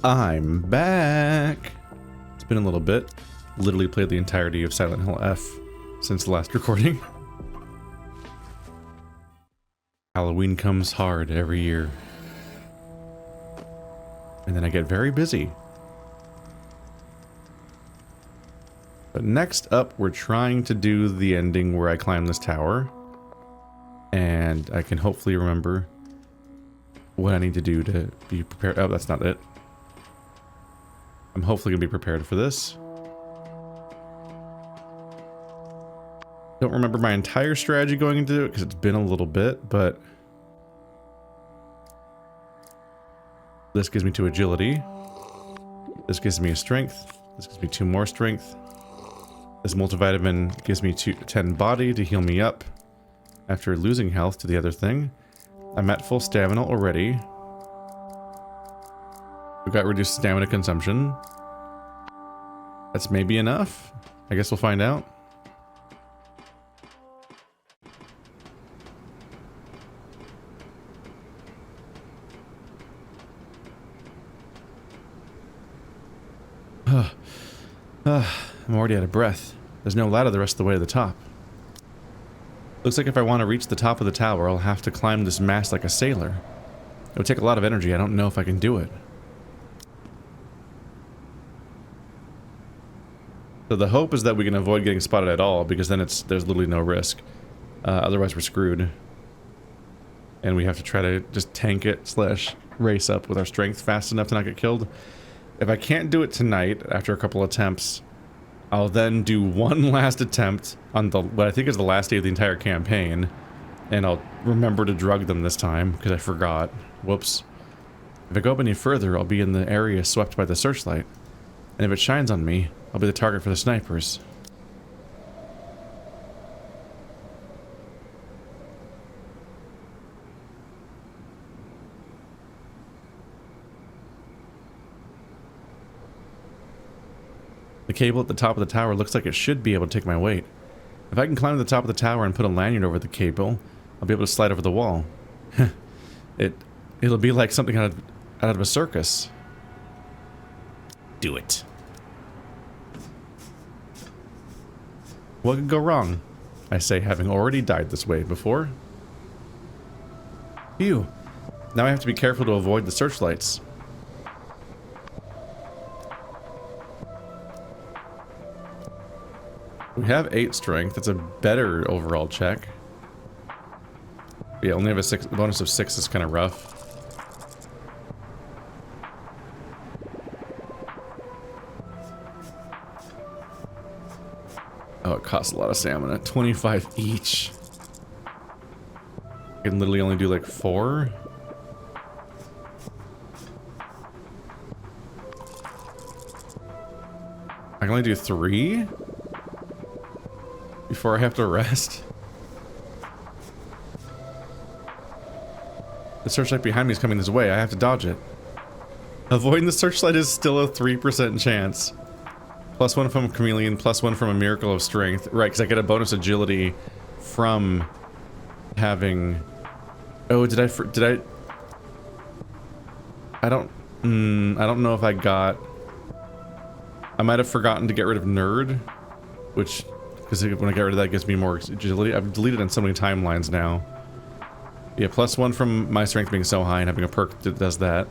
I'm back. It's been a little bit. Literally played the entirety of Silent Hill F since the last recording. Halloween comes hard every year. And then I get very busy. But next up, we're trying to do the ending where I climb this tower. And I can hopefully remember what I need to do to be prepared. Oh, that's not it. I'm hopefully going to be prepared for this. Don't remember my entire strategy going into it because it's been a little bit, but this gives me 2 agility. This gives me a strength. This gives me 2 more strength. This multivitamin gives me 10 body to heal me up after losing health to the other thing. I'm at full stamina already. We've got reduced stamina consumption. That's maybe enough. I guess we'll find out. I'm already out of breath. There's no ladder the rest of the way to the top. Looks like if I want to reach the top of the tower, I'll have to climb this mast like a sailor. It would take a lot of energy. I don't know if I can do it. So the hope is that we can avoid getting spotted at all, because then there's literally no risk. Otherwise we're screwed. And we have to try to just tank it / race up with our strength fast enough to not get killed. If I can't do it tonight, after a couple attempts, I'll then do one last attempt on what I think is the last day of the entire campaign. And I'll remember to drug them this time, because I forgot. Whoops. If I go up any further, I'll be in the area swept by the searchlight. And if it shines on me, I'll be the target for the snipers. The cable at the top of the tower looks like it should be able to take my weight. If I can climb to the top of the tower and put a lanyard over the cable, I'll be able to slide over the wall. It'll be like something out of a circus. Do it. What could go wrong? I say, having already died this way before. Phew. Now I have to be careful to avoid the searchlights. We have 8 strength. That's a better overall check. Yeah, only have a bonus of 6 is kind of rough. Oh, it costs a lot of stamina. 25 each. I can literally only do like 4. I can only do 3? Before I have to rest? The searchlight behind me is coming this way. I have to dodge it. Avoiding the searchlight is still a 3% chance. +1 from a chameleon, +1 from a miracle of strength. Right, because I get a bonus agility from having... Oh, did I... I don't know if I got... I might have forgotten to get rid of nerd, which... Because when I get rid of that, it gives me more agility. I've deleted on so many timelines now. Yeah, +1 from my strength being so high and having a perk that does that.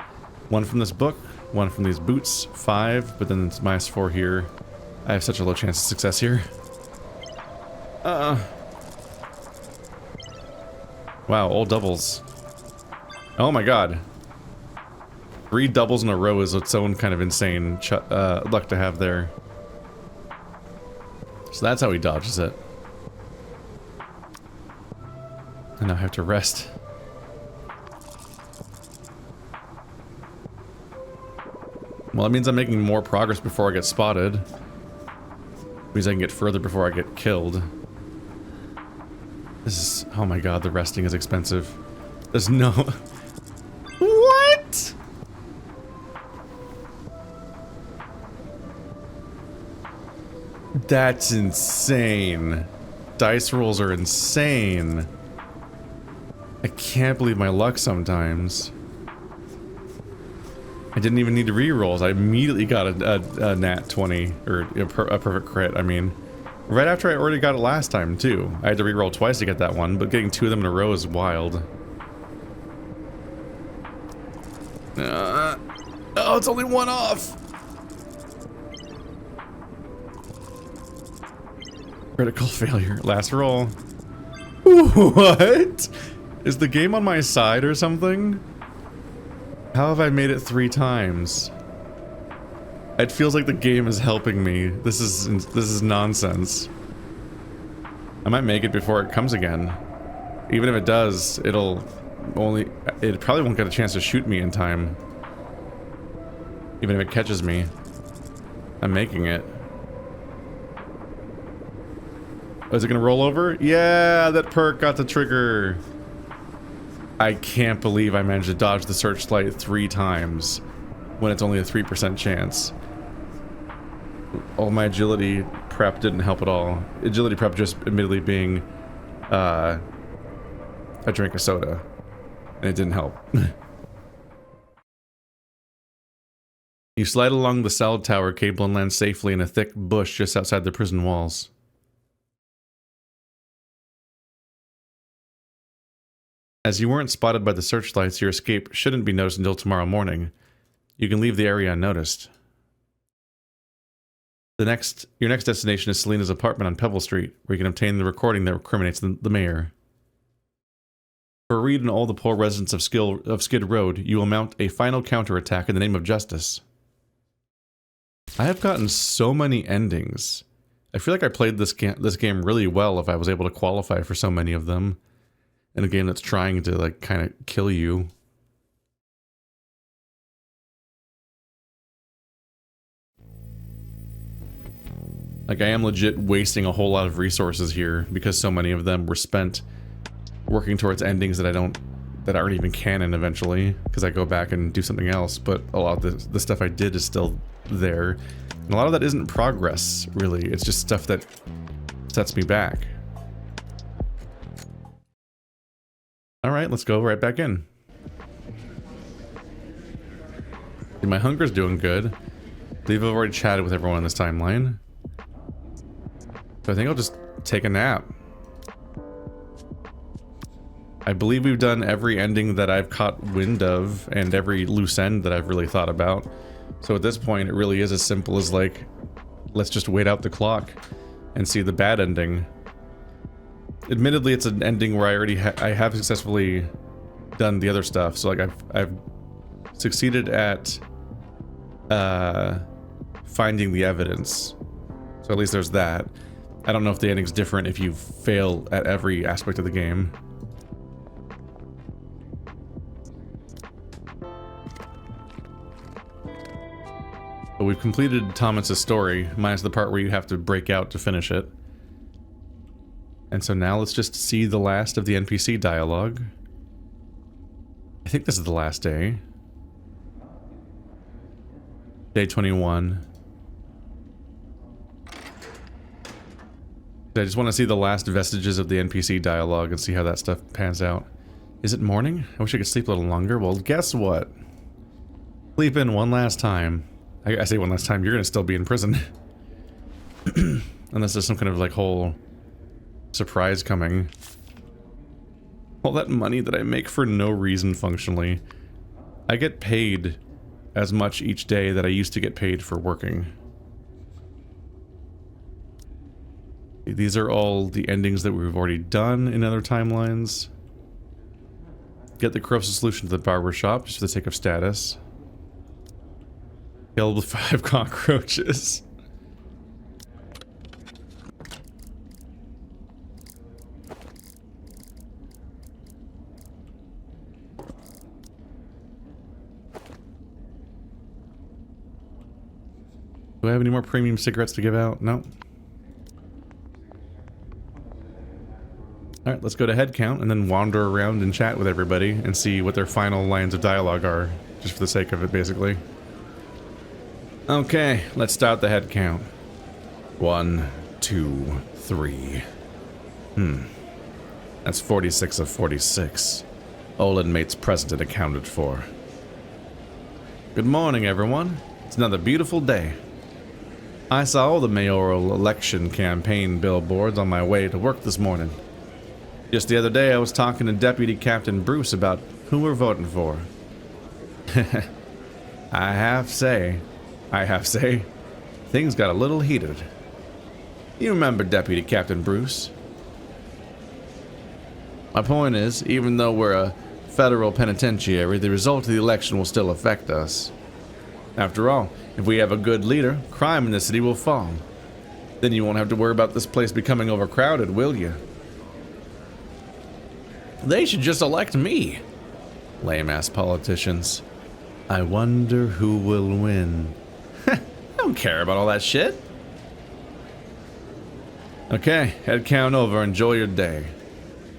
1 from this book, 1 from these boots, 5, but then it's -4 here. I have such a low chance of success here. Wow, all doubles. Oh my god. 3 doubles in a row is its own kind of insane luck to have there. So that's how he dodges it. And now I have to rest. Well, that means I'm making more progress before I get spotted. It means I can get further before I get killed. This is... Oh my god, the resting is expensive. There's no... What?! That's insane. Dice rolls are insane. I can't believe my luck sometimes. I didn't even need to re-rolls. I immediately got a nat 20, or a perfect crit, I mean. Right after I already got it last time, too. I had to re-roll twice to get that one, but getting 2 of them in a row is wild. Oh, it's only 1 off! Critical failure. Last roll. What? Is the game on my side or something? How have I made it 3 times? It feels like the game is helping me. This is nonsense. I might make it before it comes again. Even if it does, it probably won't get a chance to shoot me in time. Even if it catches me. I'm making it. Oh, is it gonna roll over? Yeah, that perk got the trigger. I can't believe I managed to dodge the searchlight 3 times when it's only a 3% chance. All my agility prep didn't help at all. Agility prep just admittedly being a drink of soda, and it didn't help. You slide along the cell tower cable and land safely in a thick bush just outside the prison walls. As you weren't spotted by the searchlights, your escape shouldn't be noticed until tomorrow morning. You can leave the area unnoticed. Your next destination is Selena's apartment on Pebble Street, where you can obtain the recording that incriminates the mayor. For Reed and all the poor residents of Skid Road, you will mount a final counterattack in the name of justice. I have gotten so many endings. I feel like I played this game really well if I was able to qualify for so many of them. In a game that's trying to, like, kind of kill you. Like, I am legit wasting a whole lot of resources here because so many of them were spent working towards endings that aren't even canon eventually, because I go back and do something else, but a lot of the stuff I did is still there. And a lot of that isn't progress, really. It's just stuff that sets me back. Alright, let's go right back in. My hunger's doing good. I believe I've already chatted with everyone in this timeline. So I think I'll just take a nap. I believe we've done every ending that I've caught wind of, and every loose end that I've really thought about. So at this point, it really is as simple as, like, let's just wait out the clock and see the bad ending. Admittedly, it's an ending where I have successfully done the other stuff. So, like, I've succeeded at finding the evidence. So at least there's that. I don't know if the ending's different if you fail at every aspect of the game. But we've completed Thomas's story, minus the part where you have to break out to finish it. And so now let's just see the last of the NPC dialogue. I think this is the last day. Day 21. I just want to see the last vestiges of the NPC dialogue and see how that stuff pans out. Is it morning? I wish I could sleep a little longer. Well, guess what? Sleep in one last time. I say one last time, you're gonna still be in prison. Unless there's some kind of, like, whole surprise coming. All that money that I make for no reason functionally. I get paid as much each day that I used to get paid for working. These are all the endings that we've already done in other timelines. Get the corrosive solution to the barber shop just for the sake of status. Kill with 5 cockroaches. Do I have any more premium cigarettes to give out? No. Alright, let's go to head count and then wander around and chat with everybody and see what their final lines of dialogue are, just for the sake of it, basically. Okay, let's start the head count. 1, 2, 3. That's 46 of 46. All inmates present and accounted for. Good morning, everyone. It's another beautiful day. I saw all the mayoral election campaign billboards on my way to work this morning. Just the other day, I was talking to Deputy Captain Bruce about who we're voting for. I have to say, things got a little heated. You remember Deputy Captain Bruce? My point is, even though we're a federal penitentiary, the result of the election will still affect us. After all, if we have a good leader, crime in the city will fall. Then you won't have to worry about this place becoming overcrowded, will you? They should just elect me. Lame-ass politicians. I wonder who will win. I don't care about all that shit. Okay, head count over. Enjoy your day.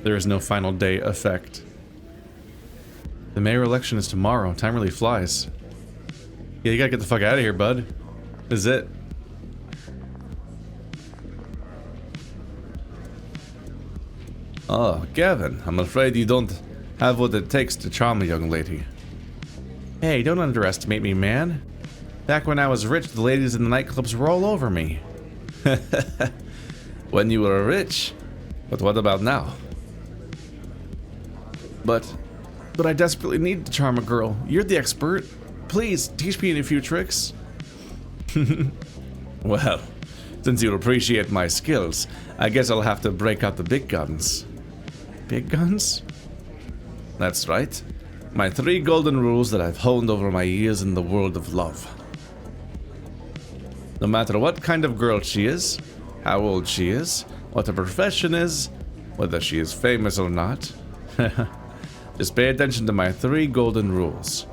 There is no final day effect. The mayor election is tomorrow. Time really flies. Yeah, you gotta get the fuck out of here, bud. This is it. Oh, Gavin, I'm afraid you don't have what it takes to charm a young lady. Hey, don't underestimate me, man. Back when I was rich, the ladies in the nightclubs were all over me. When you were rich? But what about now? But I desperately need to charm a girl. You're the expert. Please, teach me a few tricks. Well, since you appreciate my skills, I guess I'll have to break out the big guns. Big guns? That's right. My 3 golden rules that I've honed over my years in the world of love. No matter what kind of girl she is, how old she is, what her profession is, whether she is famous or not, just pay attention to my 3 golden rules,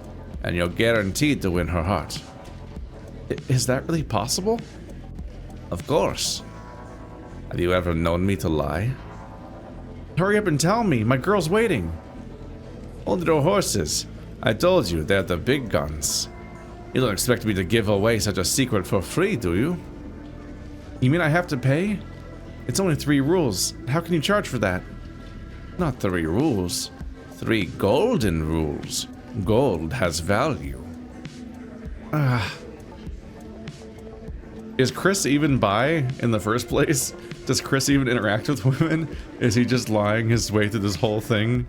and you're guaranteed to win her heart. Is that really possible? Of course. Have you ever known me to lie? Hurry up and tell me, my girl's waiting. Hold your horses. I told you, they're the big guns. You don't expect me to give away such a secret for free, do you? You mean I have to pay? It's only 3 rules. How can you charge for that? Not 3 rules. 3 golden rules. Gold has value. Is Chris even bi in the first place? Does Chris even interact with women? Is he just lying his way through this whole thing?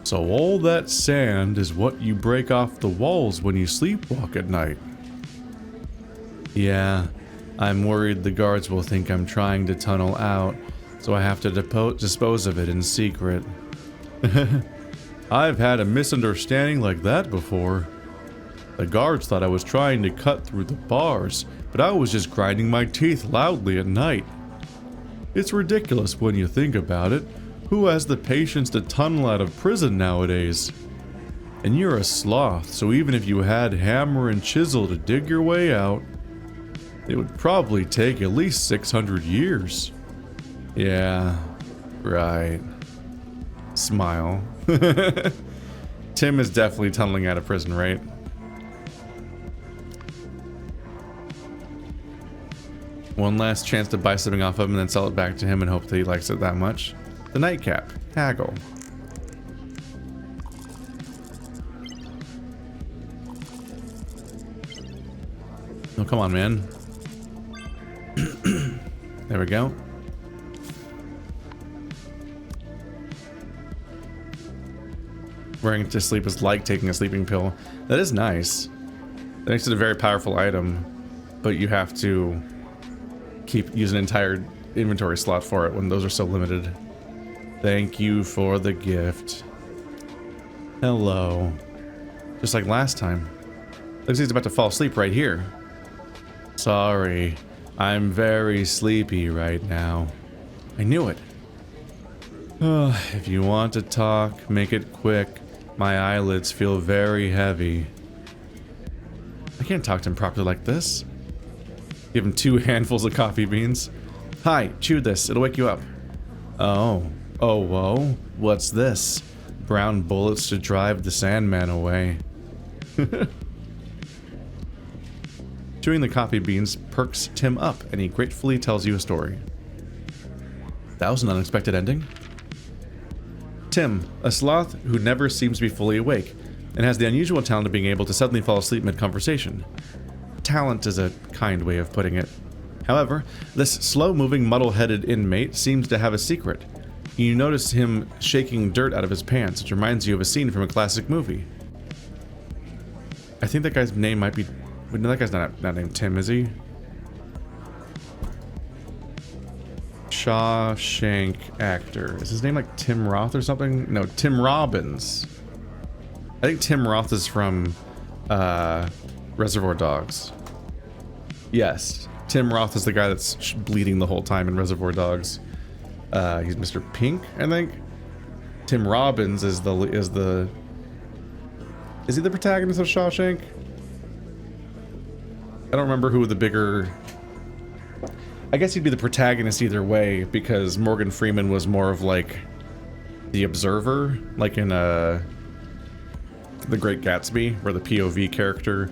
So all that sand is what you break off the walls when you sleepwalk at night. Yeah, I'm worried the guards will think I'm trying to tunnel out, so I have to dispose of it in secret. I've had a misunderstanding like that before. The guards thought I was trying to cut through the bars, but I was just grinding my teeth loudly at night. It's ridiculous when you think about it. Who has the patience to tunnel out of prison nowadays? And you're a sloth, so even if you had hammer and chisel to dig your way out, it would probably take at least 600 years. Yeah, right. Smile. Tim is definitely tunneling out of prison, right? One last chance to buy something off of him and then sell it back to him and hope that he likes it that much. The nightcap. Haggle. Oh, come on, man. There we go. Wearing it to sleep is like taking a sleeping pill. That is nice. That makes it a very powerful item, but you have to keep using an entire inventory slot for it when those are so limited. Thank you for the gift. Hello. Just like last time. Looks like he's about to fall asleep right here. Sorry. I'm very sleepy right now. I knew it. If you want to talk, make it quick. My eyelids feel very heavy. I can't talk to him properly like this. Give him 2 handfuls of coffee beans. Hi, chew this. It'll wake you up. Oh. Oh, whoa. What's this? Brown bullets to drive the Sandman away. Chewing the coffee beans perks Tim up, and he gratefully tells you a story. That was an unexpected ending. Tim, a sloth who never seems to be fully awake, and has the unusual talent of being able to suddenly fall asleep mid-conversation. Talent is a kind way of putting it. However, this slow-moving, muddle-headed inmate seems to have a secret. You notice him shaking dirt out of his pants, which reminds you of a scene from a classic movie. I think that guy's name might be... No, that guy's not named Tim, is he? Shawshank actor. Is his name like Tim Roth or something? No, Tim Robbins. I think Tim Roth is from Reservoir Dogs. Yes, Tim Roth is the guy that's bleeding the whole time in Reservoir Dogs. He's Mr. Pink, I think. Tim Robbins is the is he the protagonist of Shawshank? I don't remember who the bigger... I guess he'd be the protagonist either way, because Morgan Freeman was more of like the observer, like in The Great Gatsby, where the POV character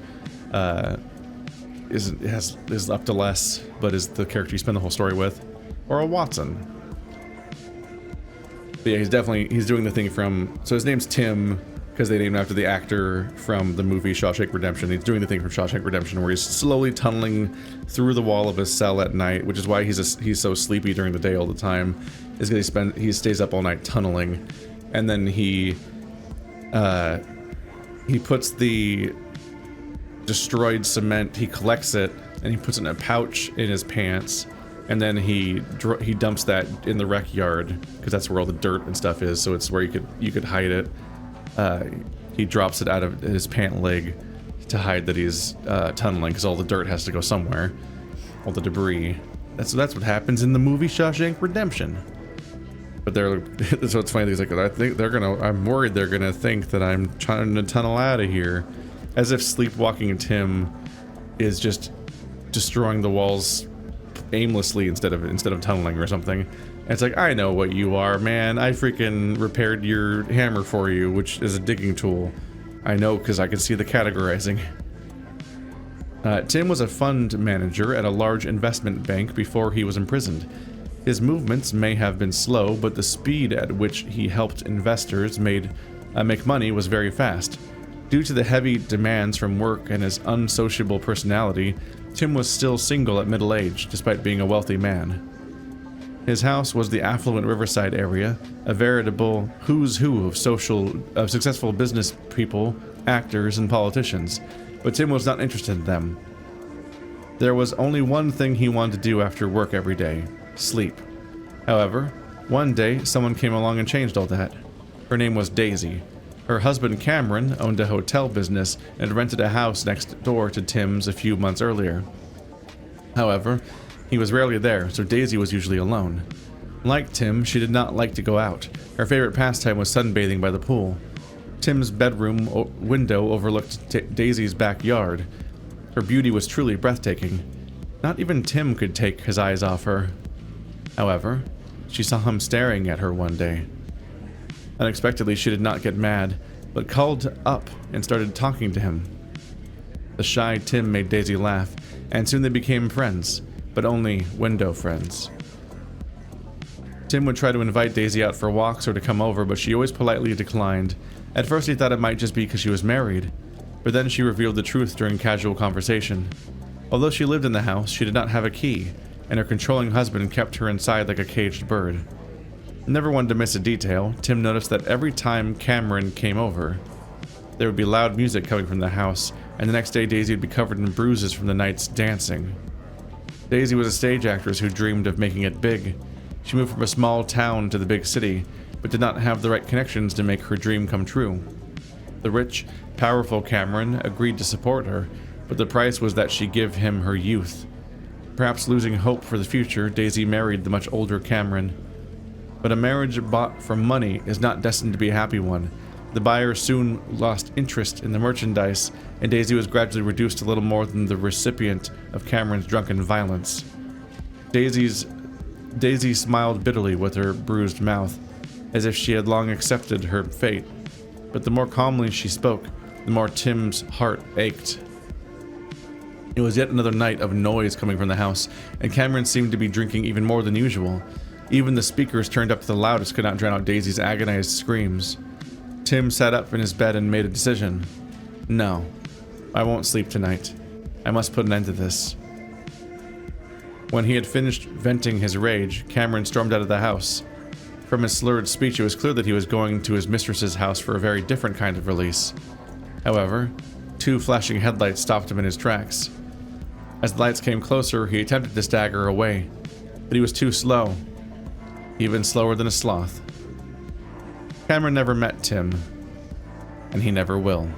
is up to less, but is the character you spend the whole story with, or a Watson. But yeah, he's doing the thing from, so his name's Tim because they named him after the actor from the movie Shawshank Redemption. He's doing the thing from Shawshank Redemption where he's slowly tunneling through the wall of his cell at night, which is why he's so sleepy during the day all the time, is because he stays up all night tunneling, and then he puts the destroyed cement, he collects it, and he puts it in a pouch in his pants, and then he dumps that in the rec yard because that's where all the dirt and stuff is. So it's where you could hide it. He drops it out of his pant leg to hide that he's tunneling because all the dirt has to go somewhere, all the debris. That's what happens in the movie Shawshank Redemption. But so it's funny. He's like, I'm worried they're gonna think that I'm trying to tunnel out of here, as if sleepwalking Tim is just destroying the walls aimlessly instead of tunneling or something. And it's like, I know what you are, man. I freaking repaired your hammer for you, which is a digging tool. I know because I can see the categorizing. Tim was a fund manager at a large investment bank before he was imprisoned. His movements may have been slow, but the speed at which he helped investors make money was very fast. Due to the heavy demands from work and his unsociable personality, Tim was still single at middle age, despite being a wealthy man. His house was the affluent Riverside area, a veritable who's who of successful business people, actors, and politicians, but Tim was not interested in them. There was only one thing he wanted to do after work every day: sleep. However, one day someone came along and changed all that. Her name was Daisy. Her husband Cameron owned a hotel business and rented a house next door to Tim's a few months earlier. However, he was rarely there, so Daisy was usually alone. Like Tim, she did not like to go out. Her favorite pastime was sunbathing by the pool. Tim's bedroom window overlooked Daisy's backyard. Her beauty was truly breathtaking. Not even Tim could take his eyes off her. However, she saw him staring at her one day. Unexpectedly, she did not get mad, but called up and started talking to him. The shy Tim made Daisy laugh, and soon they became friends, but only window friends. Tim would try to invite Daisy out for walks or to come over, but she always politely declined. At first he thought it might just be because she was married, but then she revealed the truth during casual conversation. Although she lived in the house, she did not have a key, and her controlling husband kept her inside like a caged bird. Never one to miss a detail, Tim noticed that every time Cameron came over, there would be loud music coming from the house, and the next day Daisy would be covered in bruises from the night's dancing. Daisy was a stage actress who dreamed of making it big. She moved from a small town to the big city, but did not have the right connections to make her dream come true. The rich, powerful Cameron agreed to support her, but the price was that she give him her youth. Perhaps losing hope for the future, Daisy married the much older Cameron. But a marriage bought for money is not destined to be a happy one. The buyer soon lost interest in the merchandise, and Daisy was gradually reduced to little more than the recipient of Cameron's drunken violence. Daisy smiled bitterly with her bruised mouth, as if she had long accepted her fate. But the more calmly she spoke, the more Tim's heart ached. It was yet another night of noise coming from the house, and Cameron seemed to be drinking even more than usual. Even the speakers turned up to the loudest could not drown out Daisy's agonized screams. Tim sat up in his bed and made a decision. No, I won't sleep tonight. I must put an end to this. When he had finished venting his rage, Cameron stormed out of the house. From his slurred speech, it was clear that he was going to his mistress's house for a very different kind of release. However, 2 flashing headlights stopped him in his tracks. As the lights came closer, he attempted to stagger away, but he was too slow. Even slower than a sloth. Cameron never met Tim, and he never will.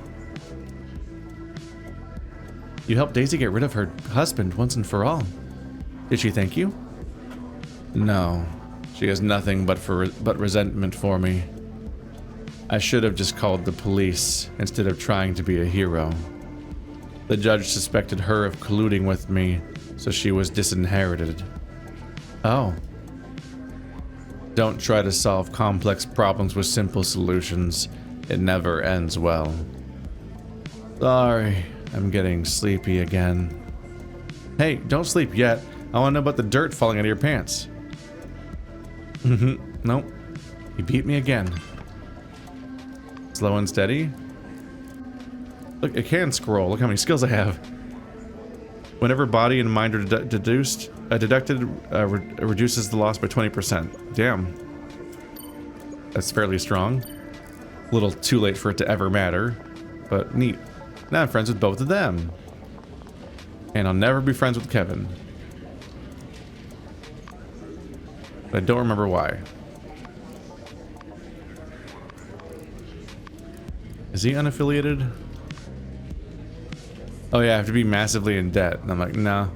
You helped Daisy get rid of her husband once and for all. Did she thank you? No, she has nothing but resentment for me. I should have just called the police instead of trying to be a hero. The judge suspected her of colluding with me, so she was disinherited. Oh. Don't try to solve complex problems with simple solutions. It never ends well. Sorry, I'm getting sleepy again. Hey, don't sleep yet. I want to know about the dirt falling out of your pants. Nope. You beat me again. Slow and steady. Look, I can scroll. Look how many skills I have. Whenever body and mind are deducted, reduces the loss by 20%. Damn. That's fairly strong. A little too late for it to ever matter, but neat. Now I'm friends with both of them. And I'll never be friends with Kevin. But I don't remember why. Is he unaffiliated? Oh yeah, I have to be massively in debt. And I'm like, no.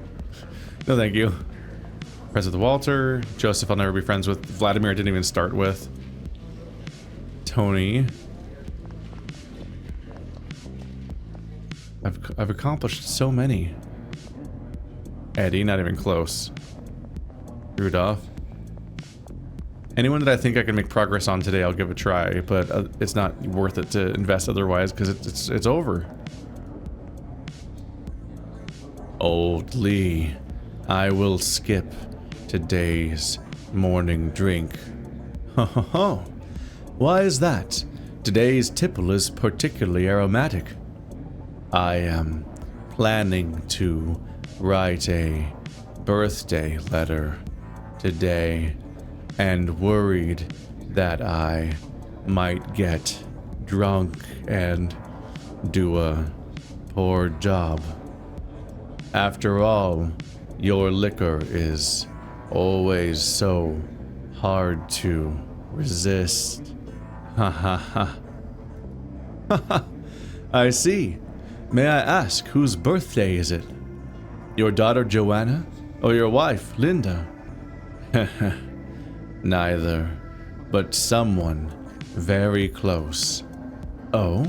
No thank you. Friends with Walter. Joseph I'll never be friends with. Vladimir I didn't even start with. Tony. I've accomplished so many. Eddie, not even close. Rudolph. Anyone that I think I can make progress on today, I'll give a try, but it's not worth it to invest otherwise because it's over. Old Lee, I will skip today's morning drink. Ho ho ho. Why is that? Today's tipple is particularly aromatic. I am planning to write a birthday letter today and worried that I might get drunk and do a poor job. After all, your liquor is always so hard to resist. Ha ha ha. Ha ha. I see. May I ask, whose birthday is it? Your daughter Joanna? Or your wife, Linda? Neither, but someone very close. Oh?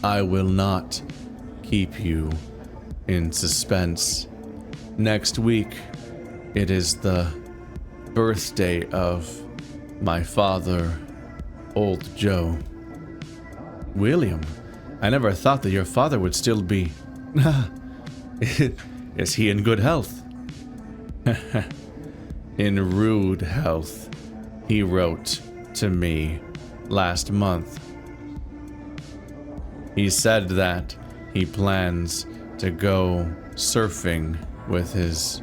I will not keep you in suspense. Next week, it is the birthday of my father, Old Joe. William, I never thought that your father would still be... Is he in good health? In rude health, he wrote to me last month. He said that he plans to go surfing with his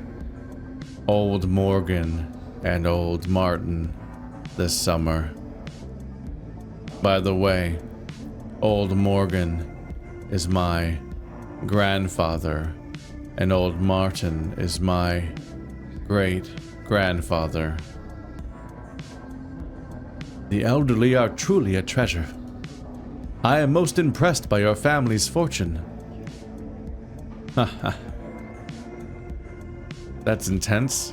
old Morgan and old Martin this summer. By the way, old Morgan is my grandfather, and old Martin is my great-grandfather. The elderly are truly a treasure. I am most impressed by your family's fortune. Haha. That's intense.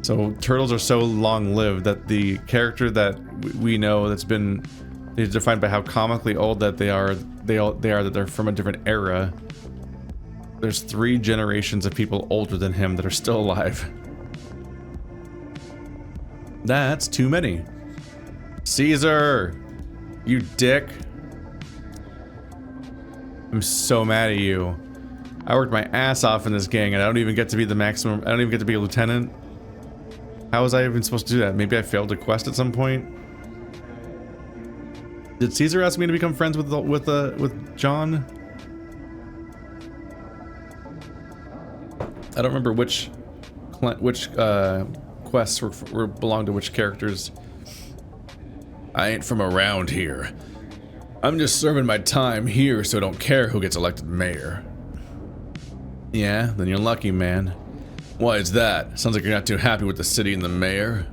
So turtles are so long-lived that the character that we know that's been defined by how comically old that they are that they're from a different era. There's 3 generations of people older than him that are still alive. That's too many. Caesar, you dick. I'm so mad at you. I worked my ass off in this gang and I don't even get to be the maximum. I don't even get to be a lieutenant. How was I even supposed to do that? Maybe I failed a quest at some point. Did Caesar ask me to become friends with John? I don't remember which quests were belong to which characters. I ain't from around here. I'm just serving my time here, so I don't care who gets elected mayor. Yeah, then you're lucky, man. Why is that? Sounds like you're not too happy with the city and the mayor.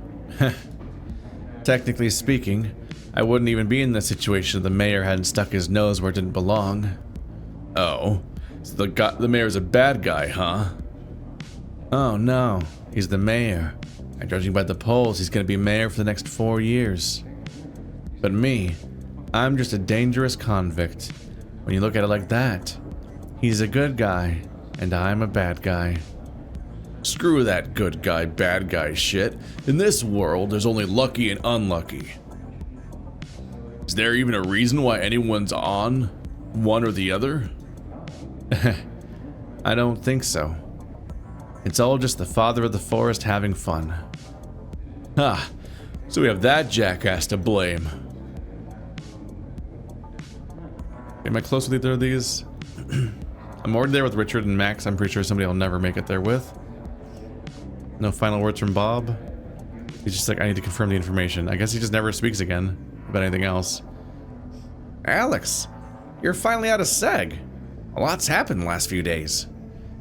Technically speaking, I wouldn't even be in this situation if the mayor hadn't stuck his nose where it didn't belong. Oh, so the mayor's a bad guy, huh? Oh no, he's the mayor. And judging by the polls, he's gonna be mayor for the next 4 years. But me, I'm just a dangerous convict. When you look at it like that, he's a good guy, and I'm a bad guy. Screw that good guy, bad guy shit. In this world, there's only lucky and unlucky. Is there even a reason why anyone's on one or the other? I don't think so. It's all just the father of the forest having fun. Ha! So we have that jackass to blame. Am I close with either of these? I'm already there with Richard and Max. I'm pretty sure somebody I'll never make it there with. No final words from Bob. He's just like, I need to confirm the information. I guess he just never speaks again about anything else. Alex, you're finally out of seg. A lot's happened in the last few days.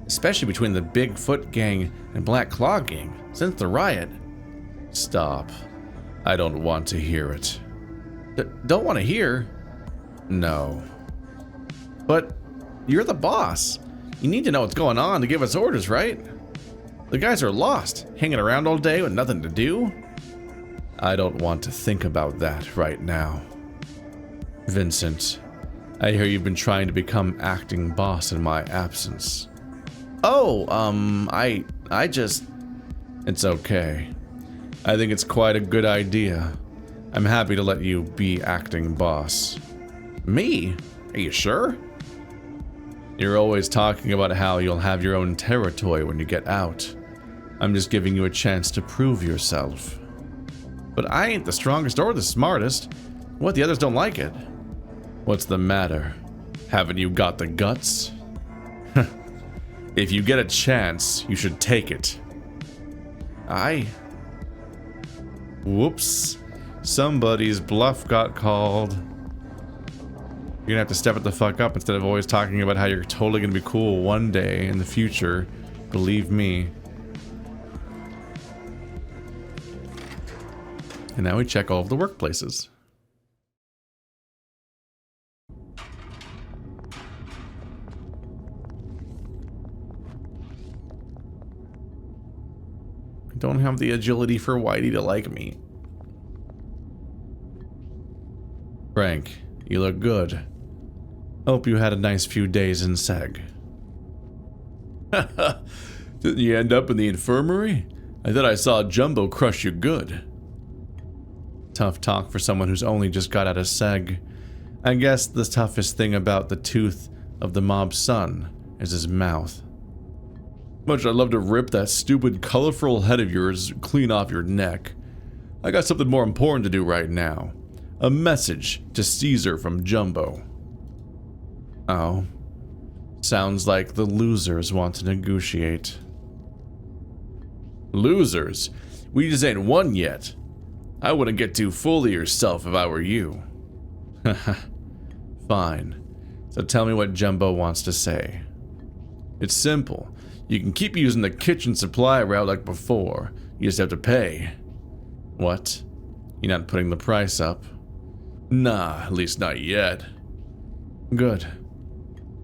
Especially between the Bigfoot gang and Black Claw gang since the riot. Stop. I don't want to hear it. Don't want to hear? No. But you're the boss. You need to know what's going on to give us orders, right? The guys are lost, hanging around all day with nothing to do. I don't want to think about that right now. Vincent, I hear you've been trying to become acting boss in my absence. Oh, I just... It's okay. I think it's quite a good idea. I'm happy to let you be acting boss. Me? Are you sure? You're always talking about how you'll have your own territory when you get out. I'm just giving you a chance to prove yourself. But I ain't the strongest or the smartest. What, the others don't like it? What's the matter? Haven't you got the guts? If you get a chance, you should take it. Whoops. Somebody's bluff got called. You're gonna have to step it the fuck up instead of always talking about how you're totally gonna be cool one day in the future. Believe me. And now we check all of the workplaces. I don't have the agility for Whitey to like me. Frank, you look good. Hope you had a nice few days in Seg. Didn't you end up in the infirmary? I thought I saw Jumbo crush you good. Tough talk for someone who's only just got out of Seg. I guess the toughest thing about the tooth of the mob's son is his mouth. Much I'd love to rip that stupid colorful head of yours clean off your neck. I got something more important to do right now. A message to Caesar from Jumbo. Oh. Sounds like the losers want to negotiate. Losers? We just ain't won yet. I wouldn't get too full of yourself if I were you. Fine. So tell me what Jumbo wants to say. It's simple. You can keep using the kitchen supply route like before. You just have to pay. What? You're not putting the price up? Nah, at least not yet. Good.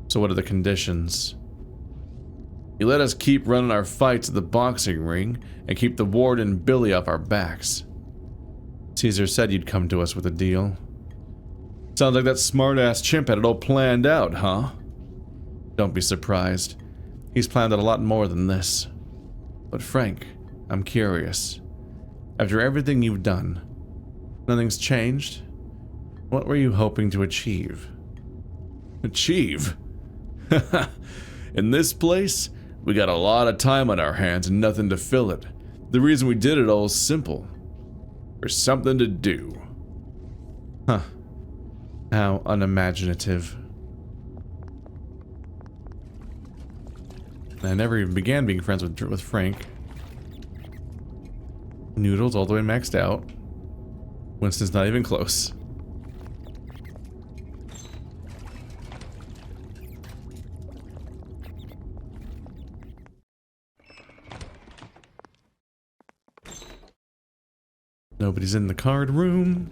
So what are the conditions? You let us keep running our fights at the boxing ring and keep the warden Billy off our backs. Caesar said you'd come to us with a deal. Sounds like that smart-ass chimp had it all planned out, huh? Don't be surprised. He's planned out a lot more than this. But Frank, I'm curious. After everything you've done, nothing's changed? What were you hoping to achieve? Achieve? In this place, we got a lot of time on our hands and nothing to fill it. The reason we did it all is simple. There's something to do. Huh. How unimaginative. I never even began being friends with Frank. Noodles all the way maxed out. Winston's not even close. Nobody's in the card room.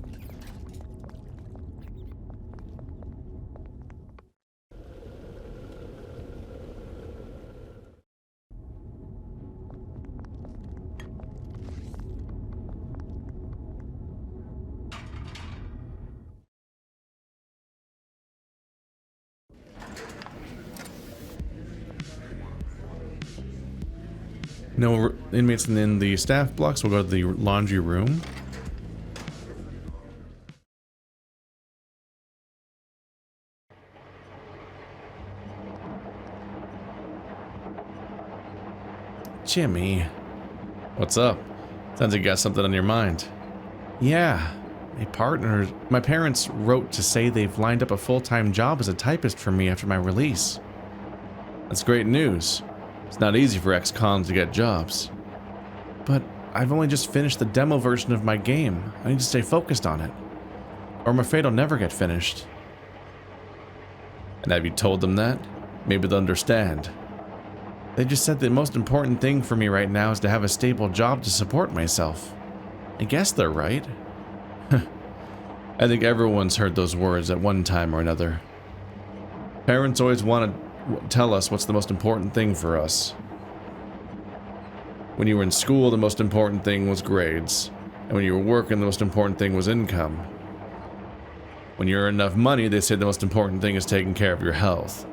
No inmates in the staff blocks. We'll go to the laundry room. Jimmy. What's up? Sounds like you got something on your mind. Yeah. My parents wrote to say they've lined up a full-time job as a typist for me after my release. That's great news. It's not easy for ex-cons to get jobs. But I've only just finished the demo version of my game. I need to stay focused on it. Or I'm afraid I'll never get finished. And have you told them that? Maybe they'll understand. They just said the most important thing for me right now is to have a stable job to support myself. I guess they're right. I think everyone's heard those words at one time or another. Parents always want to tell us what's the most important thing for us. When you were in school, the most important thing was grades. And when you were working, the most important thing was income. When you earn enough money, they say the most important thing is taking care of your health.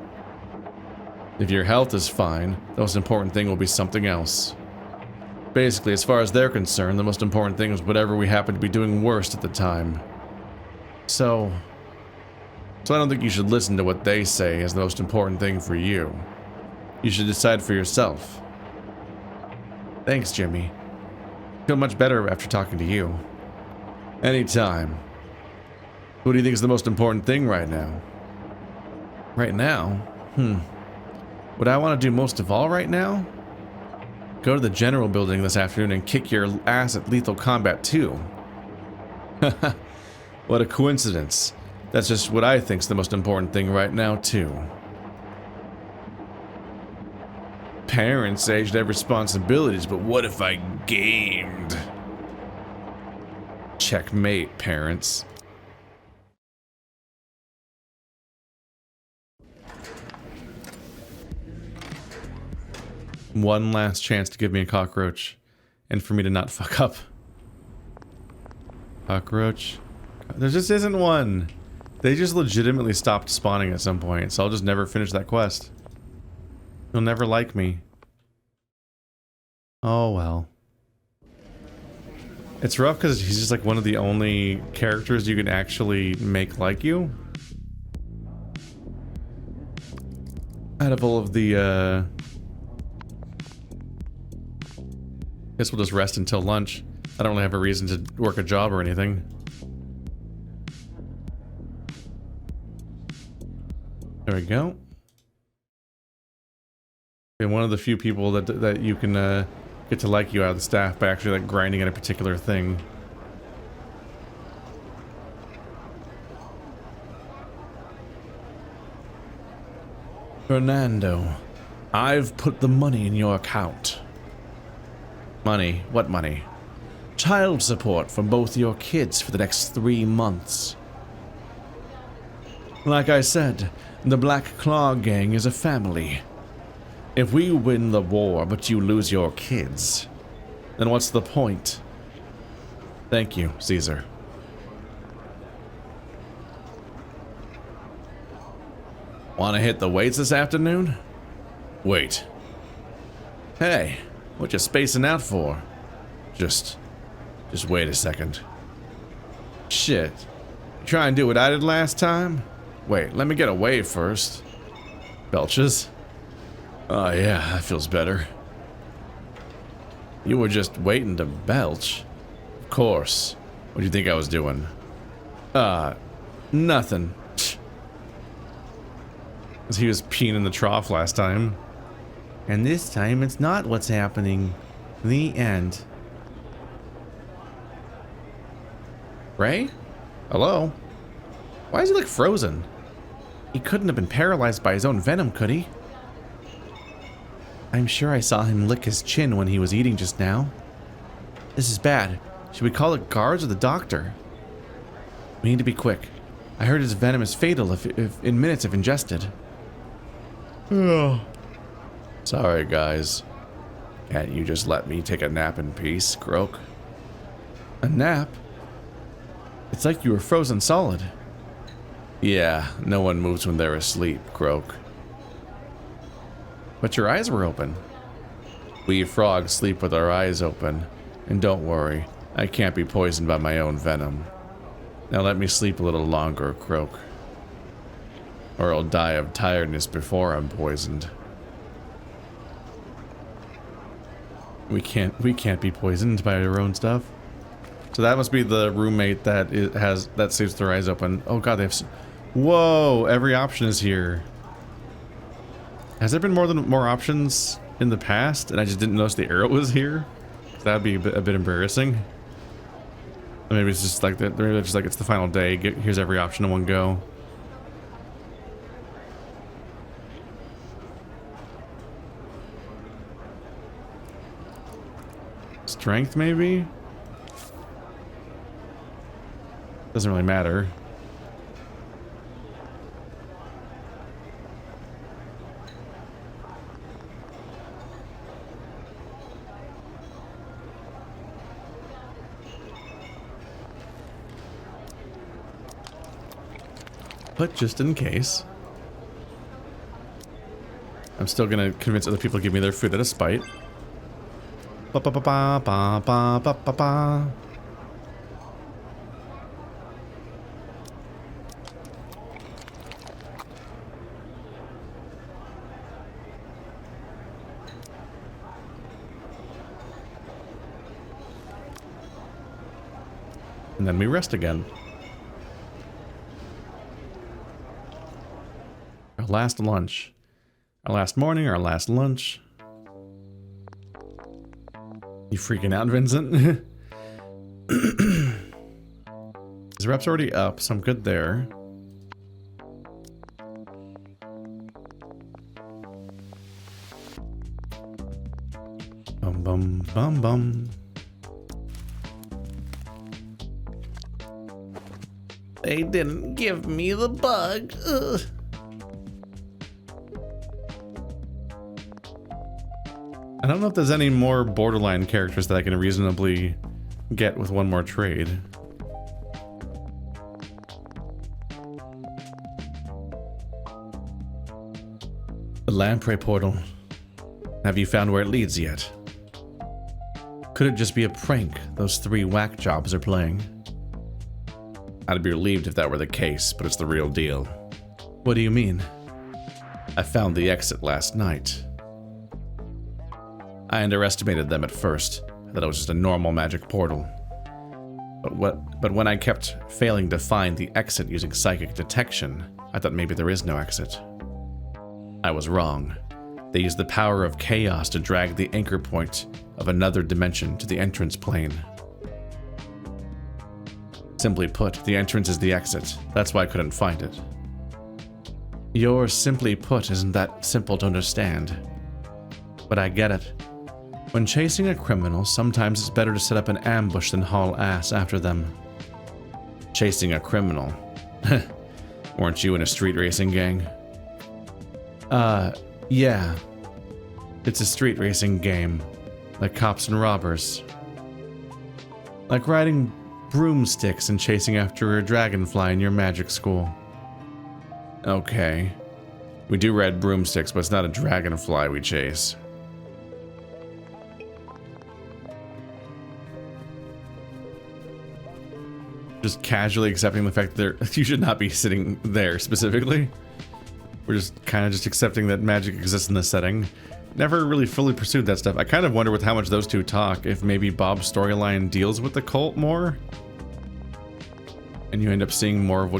If your health is fine, the most important thing will be something else. Basically, as far as they're concerned, the most important thing is whatever we happen to be doing worst at the time. So I don't think you should listen to what they say as the most important thing for you. You should decide for yourself. Thanks, Jimmy. I feel much better after talking to you. Anytime. What do you think is the most important thing right now? Right now? What I want to do most of all right now? Go to the general building this afternoon and kick your ass at Lethal Combat 2. What a coincidence. That's just what I think's the most important thing right now, too. Parents say I should have responsibilities, but what if I gamed? Checkmate, parents. One last chance to give me a cockroach, and for me to not fuck up. Cockroach. There just isn't one. They just legitimately stopped spawning at some point, so I'll just never finish that quest. You'll never like me. Oh well. It's rough because he's just like one of the only characters you can actually make like you. Out of all of the, guess we'll just rest until lunch. I don't really have a reason to work a job or anything. There we go. And one of the few people that you can get to like you out of the staff by actually like grinding at a particular thing. Fernando, I've put the money in your account. Money? What money? Child support for both your kids for the next 3 months. Like I said, the Black Claw Gang is a family. If we win the war but you lose your kids, then what's the point? Thank you, Caesar. Wanna hit the weights this afternoon? Wait. Hey, what you spacing out for? Just wait a second. Shit. You try and do what I did last time? Wait, let me get a wave first. Belches. Oh yeah, that feels better. You were just waiting to belch. Of course. What do you think I was doing? Nothing. Because he was peeing in the trough last time. And this time it's not what's happening. The end. Ray? Hello? Why does he look frozen? He couldn't have been paralyzed by his own venom, could he? I'm sure I saw him lick his chin when he was eating just now. This is bad. Should we call the guards or the doctor? We need to be quick. I heard his venom is fatal if in minutes if ingested. Oh. Sorry, guys. Can't you just let me take a nap in peace, Croak? A nap? It's like you were frozen solid. Yeah, no one moves when they're asleep, Croak. But your eyes were open. We frogs sleep with our eyes open. And don't worry, I can't be poisoned by my own venom. Now let me sleep a little longer, Croak. Or I'll die of tiredness before I'm poisoned. We can't be poisoned by our own stuff. So that must be the roommate that sleeps with their eyes open. Oh god, they have whoa, every option is here. Has there been more options in the past and I just didn't notice the arrow was here? That'd be a bit embarrassing. Or maybe it's just like that. Maybe it's just like it's the final day. Here's every option in one go. Strength, maybe? Doesn't really matter. But just in case. I'm still gonna convince other people to give me their food out of spite. Ba ba ba ba ba ba ba ba ba. And then we rest again. Our last lunch. Our last morning, our last lunch. You freaking out, Vincent? His rep's already up, so I'm good there. Bum bum bum bum. They didn't give me the bug. Ugh. I don't know if there's any more borderline characters that I can reasonably get with one more trade. The lamprey portal. Have you found where it leads yet? Could it just be a prank those three whack jobs are playing? I'd be relieved if that were the case, but it's the real deal. What do you mean? I found the exit last night. I underestimated them at first. I thought it was just a normal magic portal. But when I kept failing to find the exit using psychic detection, I thought maybe there is no exit. I was wrong. They used the power of chaos to drag the anchor point of another dimension to the entrance plane. Simply put, the entrance is the exit. That's why I couldn't find it. Your simply put isn't that simple to understand. But I get it. When chasing a criminal, sometimes it's better to set up an ambush than haul ass after them. Chasing a criminal? Weren't you in a street racing gang? Yeah. It's a street racing game. Like cops and robbers. Like riding broomsticks and chasing after a dragonfly in your magic school. Okay. We do ride broomsticks, but it's not a dragonfly we chase. Just casually accepting the fact that you should not be sitting there specifically. We're just kind of just accepting that magic exists in this setting. Never really fully pursued that stuff. I kind of wonder with how much those two talk, if maybe Bob's storyline deals with the cult more, and you end up seeing more of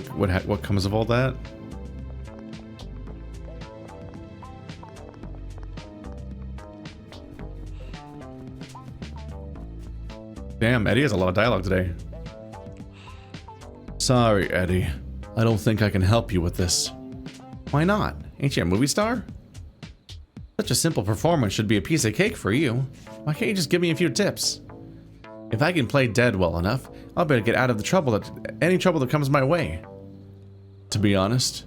what comes of all that. Damn, Eddie has a lot of dialogue today. Sorry, Eddie. I don't think I can help you with this. Why not? Ain't you a movie star? Such a simple performance should be a piece of cake for you. Why can't you just give me a few tips? If I can play dead well enough, I'll better get out of any trouble that comes my way. To be honest,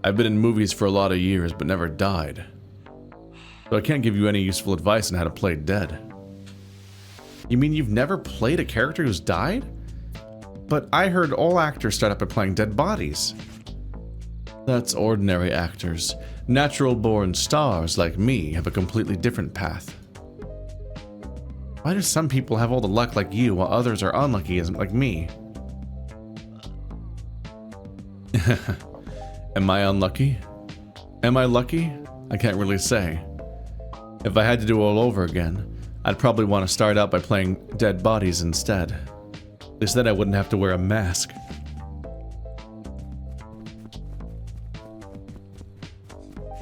I've been in movies for a lot of years but never died. So I can't give you any useful advice on how to play dead. You mean you've never played a character who's died? But I heard all actors start up by playing dead bodies. That's ordinary actors. Natural-born stars like me have a completely different path. Why do some people have all the luck like you while others are unlucky like me? Am I unlucky? Am I lucky? I can't really say. If I had to do it all over again, I'd probably want to start out by playing dead bodies instead. At least then I wouldn't have to wear a mask.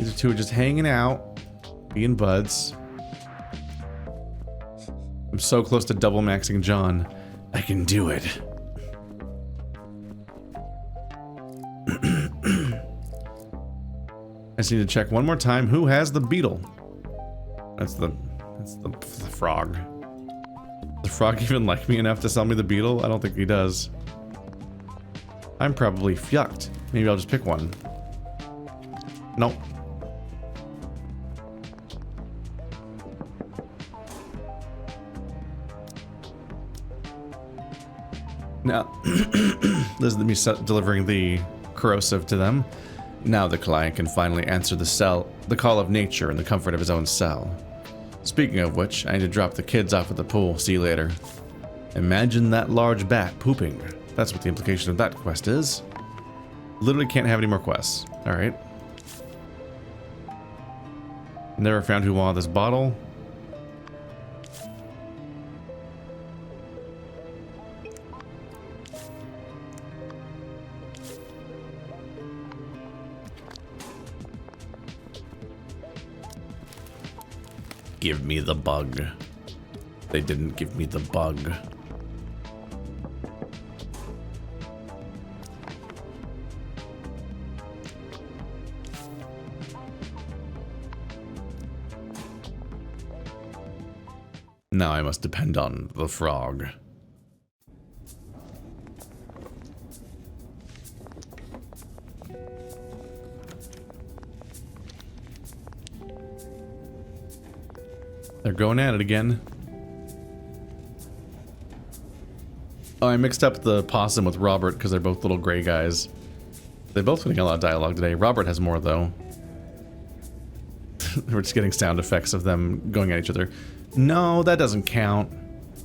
These two are just hanging out, being buds. I'm so close to double maxing John. I can do it. I just need to check one more time who has the beetle. That's the frog. Does the frog even like me enough to sell me the beetle? I don't think he does. I'm probably fucked. Maybe I'll just pick one. Nope. Now, this is me delivering the corrosive to them. Now the client can finally answer the call of nature in the comfort of his own cell. Speaking of which, I need to drop the kids off at the pool. See you later. Imagine that large bat pooping. That's what the implication of that quest is. Literally can't have any more quests. Alright. Never found who wanted this bottle. Give me the bug. They didn't give me the bug. Now I must depend on the frog. They're going at it again. Oh, I mixed up the possum with Robert because they're both little gray guys. They're both getting a lot of dialogue today. Robert has more, though. We're just getting sound effects of them going at each other. No, that doesn't count.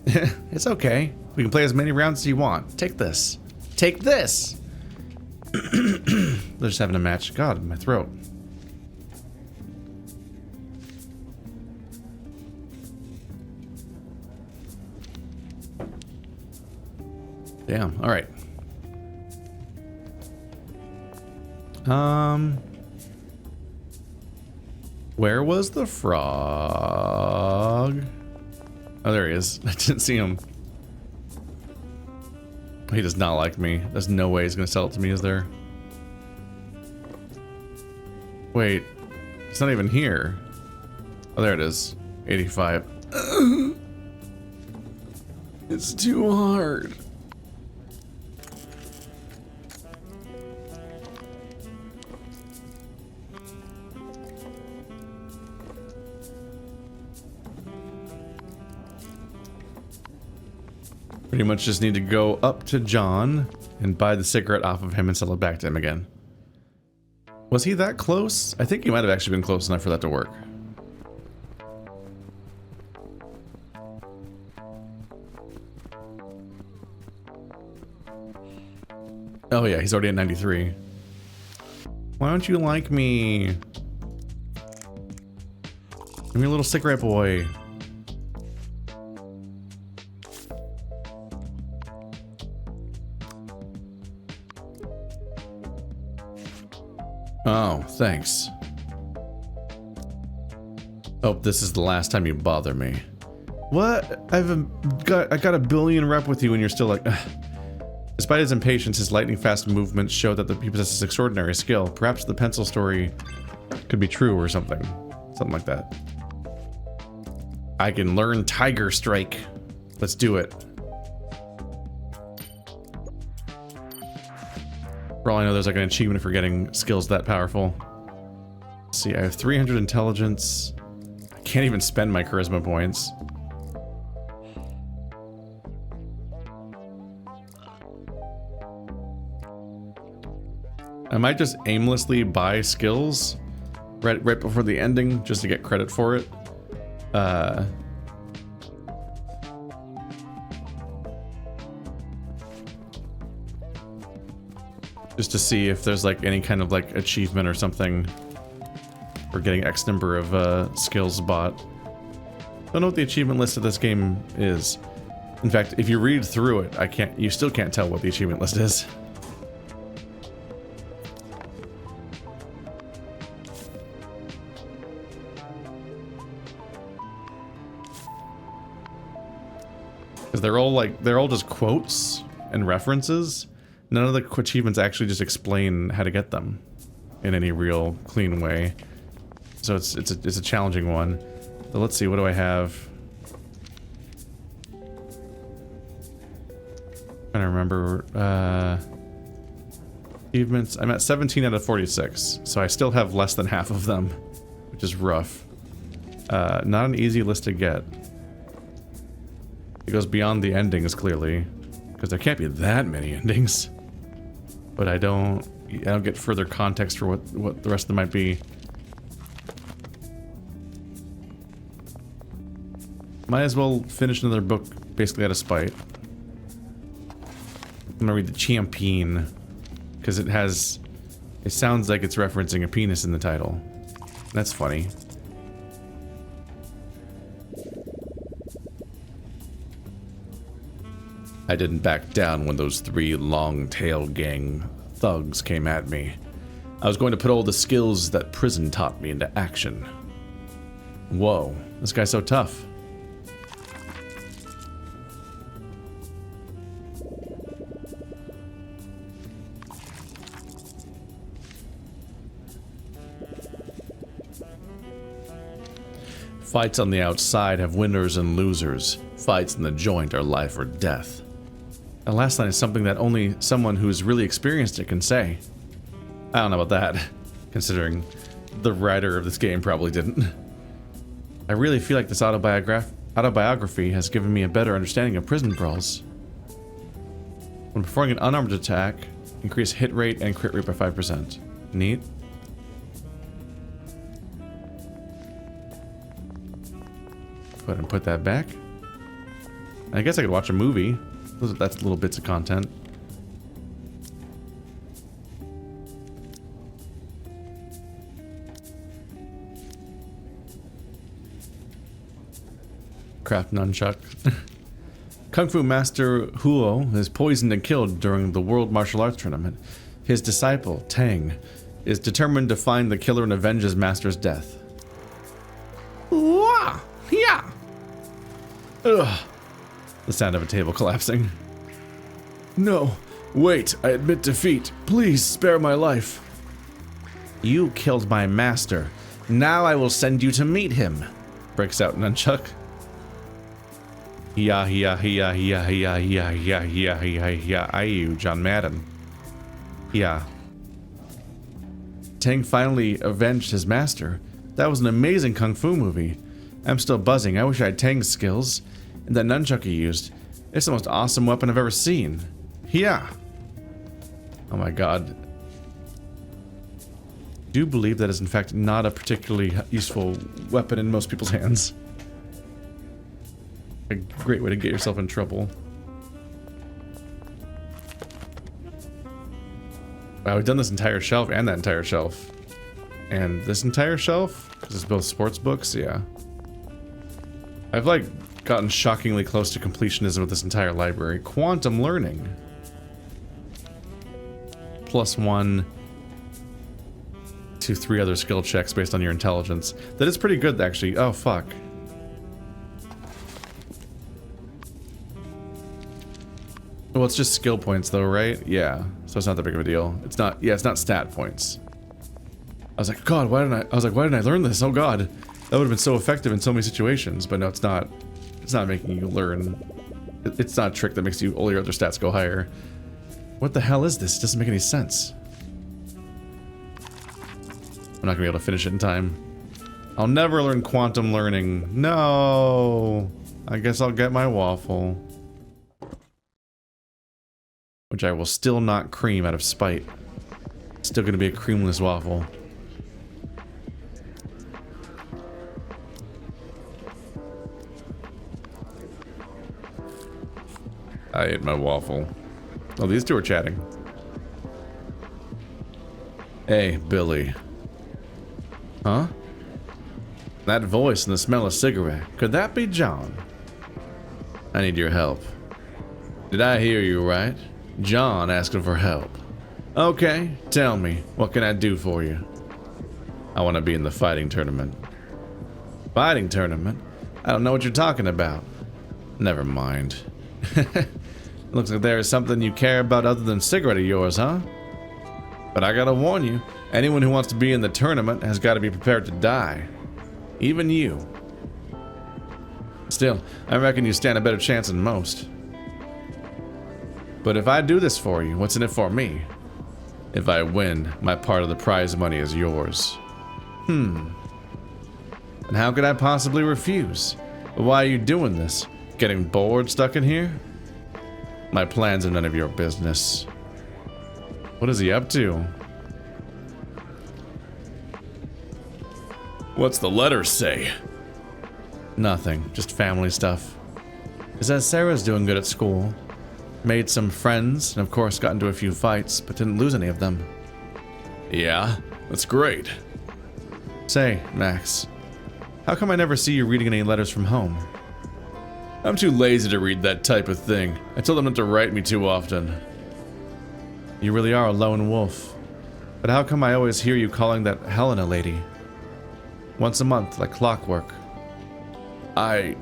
It's okay. We can play as many rounds as you want. Take this. Take this! They're just having a match. God, my throat. Damn, alright. Where was the frog? Oh, there he is. I didn't see him. He does not like me. There's no way he's gonna sell it to me, is there? Wait. It's not even here. Oh, there it is. 85. It's too hard. Pretty much just need to go up to John and buy the cigarette off of him and sell it back to him again. Was he that close? I think he might have actually been close enough for that to work. Oh yeah, he's already at 93. Why don't you like me? Give me a little cigarette boy. Oh, thanks. Oh, this is the last time you bother me. What? I got a billion rep with you and you're still like... Ugh. Despite his impatience, his lightning-fast movements show that he possesses extraordinary skill. Perhaps the pencil story could be true or something. Something like that. I can learn Tiger Strike. Let's do it. For all I know, there's like an achievement for getting skills that powerful. Let's see, I have 300 intelligence. I can't even spend my charisma points. I might just aimlessly buy skills right before the ending just to get credit for it. Just to see if there's like any kind of like achievement or something for getting X number of skills bought. Don't know what the achievement list of this game is. In fact, if you read through it, you still can't tell what the achievement list is. Because they're all just quotes and references. None of the achievements actually just explain how to get them in any real clean way. So it's a challenging one. So let's see, what do I have? I'm trying to remember achievements. I'm at 17 out of 46, so I still have less than half of them, which is rough. Not an easy list to get. It goes beyond the endings, clearly, because there can't be that many endings. But I don't get further context for what the rest of them might be. Might as well finish another book, basically out of spite. I'm gonna read the Champion, because it sounds like it's referencing a penis in the title. That's funny. I didn't back down when those 3 long-tail gang thugs came at me. I was going to put all the skills that prison taught me into action. Whoa, this guy's so tough. Fights on the outside have winners and losers. Fights in the joint are life or death. The last line is something that only someone who's really experienced it can say. I don't know about that, considering the writer of this game probably didn't. I really feel like this autobiography has given me a better understanding of prison brawls. When performing an unarmed attack, increase hit rate and crit rate by 5%. Neat. Go ahead and put that back. I guess I could watch a movie. That's little bits of content. Craft nunchuck. Kung Fu Master Huo is poisoned and killed during the World Martial Arts Tournament. His disciple, Tang, is determined to find the killer and avenge his master's death. Wah! Yeah! Ugh. The sound of a table collapsing. No, wait, I admit defeat. Please spare my life. You killed my master. Now I will send you to meet him. Breaks out Nunchuck. Yeah, you, John Madden. Yeah. Tang finally avenged his master. That was an amazing kung fu movie. I'm still buzzing. I wish I had Tang's skills. And that nunchuck he used. It's the most awesome weapon I've ever seen. Yeah. Oh my god. I do believe that is in fact not a particularly useful weapon in most people's hands. A great way to get yourself in trouble. Wow, we've done this entire shelf and that entire shelf. And this entire shelf? Because it's both sports books, yeah. I've like gotten shockingly close to completionism with this entire library. Quantum learning. +1 to 3 other skill checks based on your intelligence. That is pretty good, actually. Oh, fuck. Well, it's just skill points, though, right? Yeah. So it's not that big of a deal. It's not. Yeah, it's not stat points. I was like, God, why didn't I learn this? Oh, God, that would have been so effective in so many situations. But no, it's not. It's not making you learn. It's not a trick that makes all your other stats go higher. What the hell is this? It doesn't make any sense. I'm not gonna be able to finish it in time. I'll never learn quantum learning. No. I guess I'll get my waffle. Which I will still not cream out of spite. Still gonna be a creamless waffle. I ate my waffle. Oh, these two are chatting. Hey, Billy. Huh? That voice and the smell of cigarette. Could that be John? I need your help. Did I hear you right? John asking for help. Okay, tell me, what can I do for you? I want to be in the fighting tournament. Fighting tournament? I don't know what you're talking about. Never mind. Looks like there is something you care about other than cigarette of yours, huh? But I gotta warn you, anyone who wants to be in the tournament has got to be prepared to die. Even you. Still, I reckon you stand a better chance than most. But if I do this for you, what's in it for me? If I win, my part of the prize money is yours. And how could I possibly refuse? Why are you doing this? Getting bored stuck in here? My plans are none of your business. What is he up to? What's the letter say? Nothing, just family stuff. It says Sarah's doing good at school. Made some friends, and of course got into a few fights, but didn't lose any of them. Yeah, that's great. Say, Max, how come I never see you reading any letters from home? I'm too lazy to read that type of thing. I told them not to write me too often. You really are a lone wolf. But how come I always hear you calling that Helena lady? Once a month, like clockwork. I...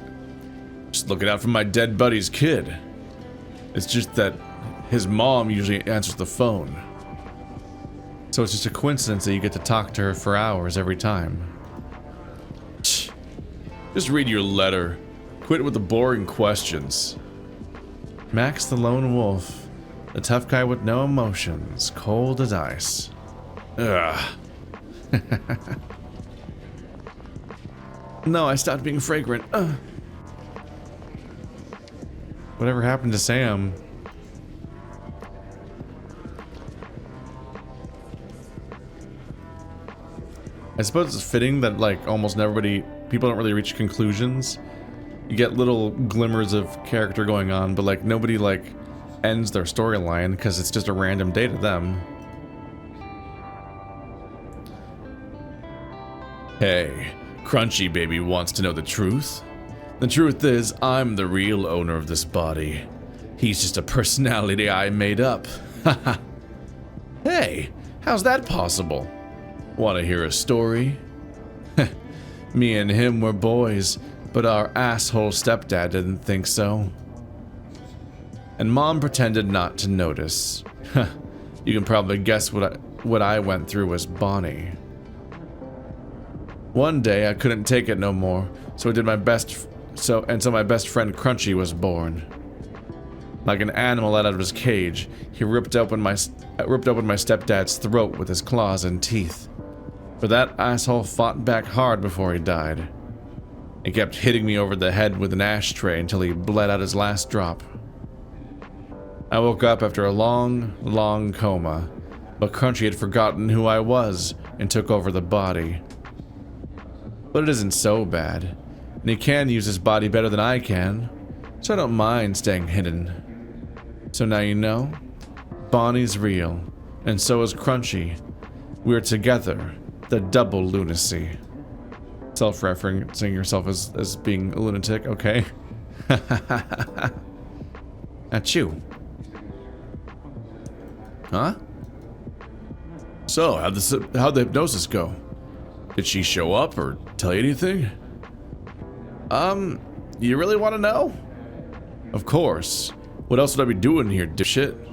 just looking out for my dead buddy's kid. It's just that his mom usually answers the phone. So it's just a coincidence that you get to talk to her for hours every time. Just read your letter. Quit with the boring questions. Max the lone wolf. The tough guy with no emotions. Cold as ice. Ugh. No, I stopped being fragrant. Whatever happened to Sam? I suppose it's fitting that, like, almost people don't really reach conclusions. You get little glimmers of character going on, but, like, nobody, like, ends their storyline because it's just a random day to them. Hey, Crunchy Baby wants to know the truth. The truth is, I'm the real owner of this body. He's just a personality I made up. Haha. Hey, how's that possible? Want to hear a story? Me and him were boys, but our asshole stepdad didn't think so. And Mom pretended not to notice. You can probably guess what I went through as Bonnie. One day I couldn't take it no more, so I did my best. So my best friend Crunchy was born. Like an animal let out of his cage, he ripped open my stepdad's throat with his claws and teeth. But that asshole fought back hard before he died. He kept hitting me over the head with an ashtray until he bled out his last drop. I woke up after a long, long coma, but Crunchy had forgotten who I was and took over the body. But it isn't so bad, and he can use his body better than I can, so I don't mind staying hidden. So now you know, Bonnie's real, And so is Crunchy. We're together. The double lunacy. Self-referencing yourself as being a lunatic, okay. Achoo. Huh? So, how'd the hypnosis go? Did she show up or tell you anything? You really want to know? Of course. What else would I be doing here, dipshit?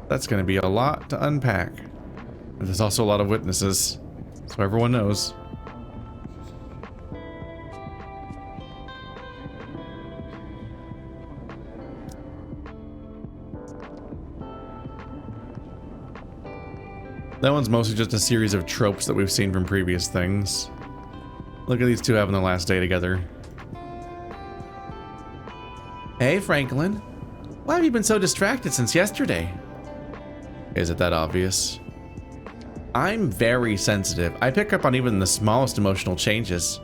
That's gonna be a lot to unpack. But there's also a lot of witnesses, so everyone knows. That one's mostly just a series of tropes that we've seen from previous things. Look at these two having the last day together. Hey, Franklin. Why have you been so distracted since yesterday? Is it that obvious? I'm very sensitive. I pick up on even the smallest emotional changes.